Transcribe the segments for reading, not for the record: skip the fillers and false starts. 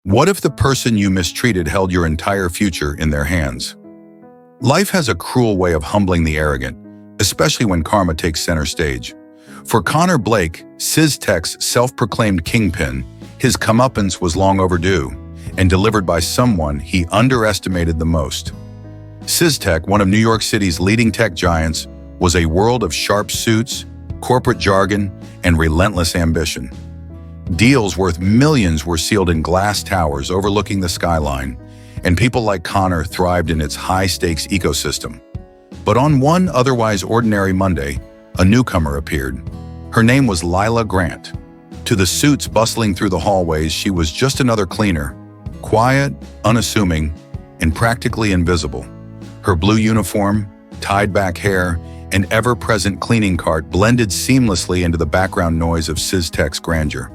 What if the person you mistreated held your entire future in their hands? Life has a cruel way of humbling the arrogant, especially when karma takes center stage. For Connor Blake, SysTech's self-proclaimed kingpin, his comeuppance was long overdue and delivered by someone he underestimated the most. SysTech, one of New York City's leading tech giants, was a world of sharp suits, corporate jargon, and relentless ambition. Deals worth millions were sealed in glass towers overlooking the skyline, and people like Connor thrived in its high-stakes ecosystem. But on one otherwise ordinary Monday, a newcomer appeared. Her name was Lila Grant. To the suits bustling through the hallways, she was just another cleaner, quiet, unassuming, and practically invisible. Her blue uniform, tied-back hair, and ever-present cleaning cart blended seamlessly into the background noise of SysTech's grandeur.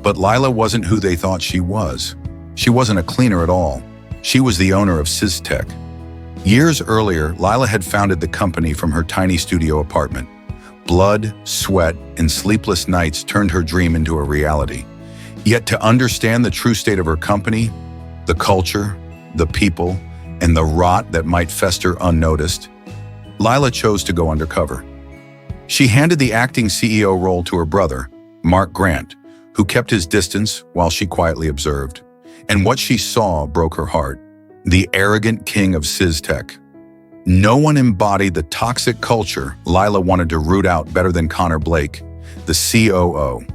But Lila wasn't who they thought she was. She wasn't a cleaner at all. She was the owner of SysTech. Years earlier, Lila had founded the company from her tiny studio apartment. Blood, sweat, and sleepless nights turned her dream into a reality. Yet to understand the true state of her company, the culture, the people, and the rot that might fester unnoticed, Lila chose to go undercover. She handed the acting CEO role to her brother, Mark Grant, who kept his distance while she quietly observed. And what she saw broke her heart. The arrogant king of SysTech. No one embodied the toxic culture Lila wanted to root out better than Connor Blake, the COO.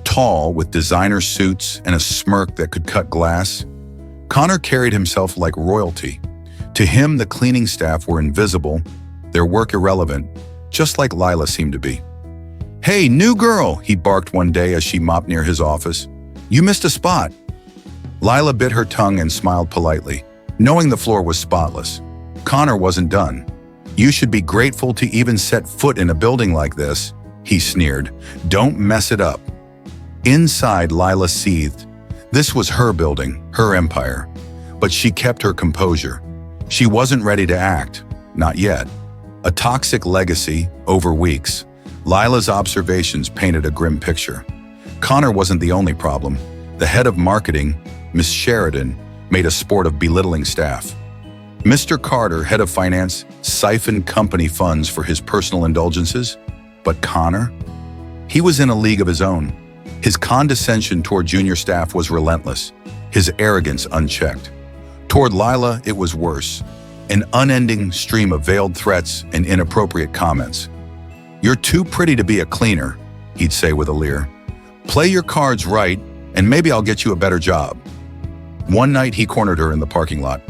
Tall, with designer suits and a smirk that could cut glass, Connor carried himself like royalty. To him, the cleaning staff were invisible, their work irrelevant, just like Lila seemed to be. "Hey, new girl," he barked one day as she mopped near his office. "You missed a spot." Lila bit her tongue and smiled politely, knowing the floor was spotless. Connor wasn't done. "You should be grateful to even set foot in a building like this," he sneered. "Don't mess it up." Inside, Lila seethed. This was her building, her empire. But she kept her composure. She wasn't ready to act, not yet. A toxic legacy over weeks. Lila's observations painted a grim picture. Connor wasn't the only problem. The head of marketing, Miss Sheridan, made a sport of belittling staff. Mr. Carter, head of finance, siphoned company funds for his personal indulgences. But Connor? He was in a league of his own. His condescension toward junior staff was relentless, his arrogance unchecked. Toward Lila, it was worse. An unending stream of veiled threats and inappropriate comments. "You're too pretty to be a cleaner," he'd say with a leer. "Play your cards right, and maybe I'll get you a better job." One night, he cornered her in the parking lot.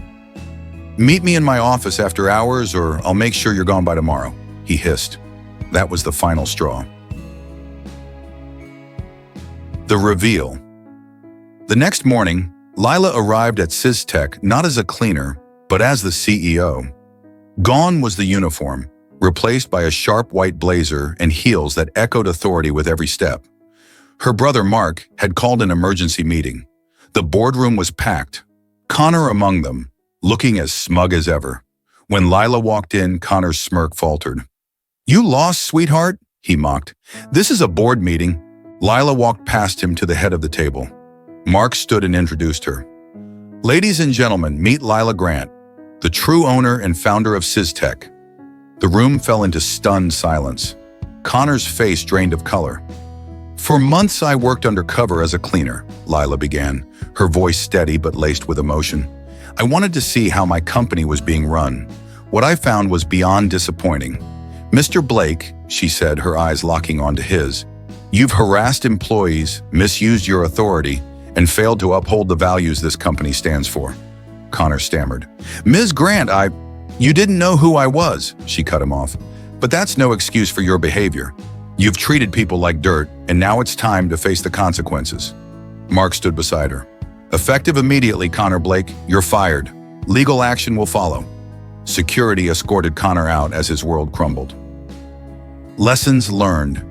"Meet me in my office after hours, or I'll make sure you're gone by tomorrow," he hissed. That was the final straw. The reveal. The next morning, Lila arrived at SysTech not as a cleaner, but as the CEO. Gone was the uniform, replaced by a sharp white blazer and heels that echoed authority with every step. Her brother Mark had called an emergency meeting. The boardroom was packed, Connor among them, looking as smug as ever. When Lila walked in, Connor's smirk faltered. "You lost, sweetheart?" he mocked. "This is a board meeting." Lila walked past him to the head of the table. Mark stood and introduced her. "Ladies and gentlemen, meet Lila Grant, the true owner and founder of SysTech." The room fell into stunned silence. Connor's face drained of color. "For months I worked undercover as a cleaner," Lila began, her voice steady but laced with emotion. "I wanted to see how my company was being run. What I found was beyond disappointing. Mr. Blake," she said, her eyes locking onto his, "you've harassed employees, misused your authority, and failed to uphold the values this company stands for." Connor stammered. "Ms. Grant, You didn't know who I was," she cut him off. "But that's no excuse for your behavior. You've treated people like dirt, and now it's time to face the consequences." Mark stood beside her. "Effective immediately, Connor Blake, you're fired. Legal action will follow." Security escorted Connor out as his world crumbled. Lessons learned.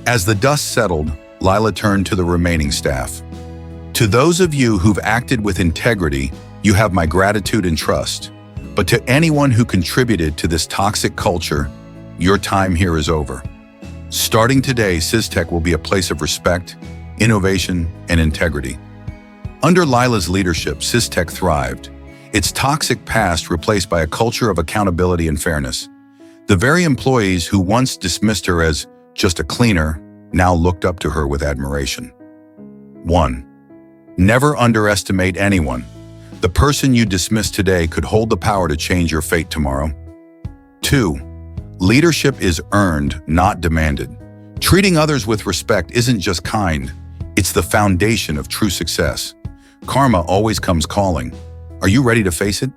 As the dust settled, Lila turned to the remaining staff. "To those of you who've acted with integrity, you have my gratitude and trust. But to anyone who contributed to this toxic culture, your time here is over. Starting today, SysTech will be a place of respect, innovation, and integrity." Under Lila's leadership, Systech thrived, its toxic past replaced by a culture of accountability and fairness. The very employees who once dismissed her as just a cleaner now looked up to her with admiration. 1. Never underestimate anyone. The person you dismiss today could hold the power to change your fate tomorrow. 2. Leadership is earned, not demanded. Treating others with respect isn't just kind, it's the foundation of true success. Karma always comes calling. Are you ready to face it?